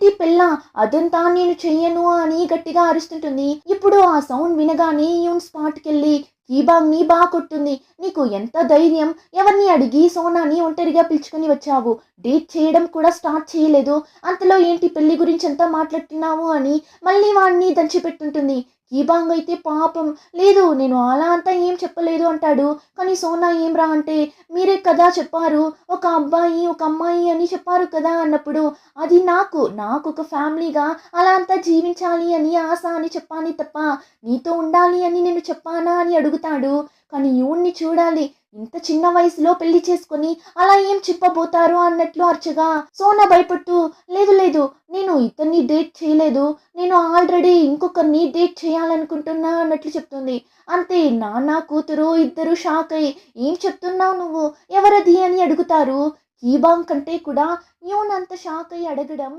ఏంటి పిల్ల, అదంతా నేను చెయ్యను అని గట్టిగా అరుస్తుంటుంది. ఇప్పుడు ఆ సౌండ్ వినగానే యూన్ స్పాట్‌కెళ్ళి కీబాంగ్‌ని కొట్టుంది. నీకు ఎంత ధైర్యం? ఎవరిని అడిగి సోనాని ఒంటరిగా పిలుచుకొని వచ్చావు? డేట్ చేయడం కూడా స్టార్ట్ చేయలేదు. అంతలో ఏంటి పెళ్లి గురించంతా మాట్లాడుతున్నావు అని మళ్ళీ వాడిని దంచిపెట్టుంటుంది. కీబాంగ్ అయితే పాపం లేదు నేను అలా అంతా ఏం చెప్పలేదు అంటాడు. కానీ సోనా ఏం అంటే మీరే కదా చెప్పారు. ఒక అబ్బాయి, ఒక అమ్మాయి అని చెప్పారు కదా అన్నప్పుడు అది నాకొక ఫ్యామిలీగా అలా అంతా జీవించాలి అని ఆశ అని చెప్పాలి తప్ప నీతో ఉండాలి అని నేను చెప్పానా అని అడుగుతాడు. కానీ యూన్ని చూడాలి. ఇంత చిన్న వయసులో పెళ్లి చేసుకొని అలా ఏం చెప్పబోతారు అన్నట్లు అరచగా సోనా భయపడుతూ లేదు లేదు నేను ఇతన్ని డేట్ చేయలేదు. నేను ఆల్రెడీ ఇంకొకరిని డేట్ చేయాలనుకుంటున్నా అన్నట్లు చెప్తుంది. అంతే నాన్న, కూతురు ఇద్దరు షాక్ అయ్యి ఏం చెప్తున్నావు నువ్వు? ఎవరది అని అడుగుతారు. కీబాంగ్ కంటే కూడా యూన్ అంత షాక్ అయ్యి అడగడం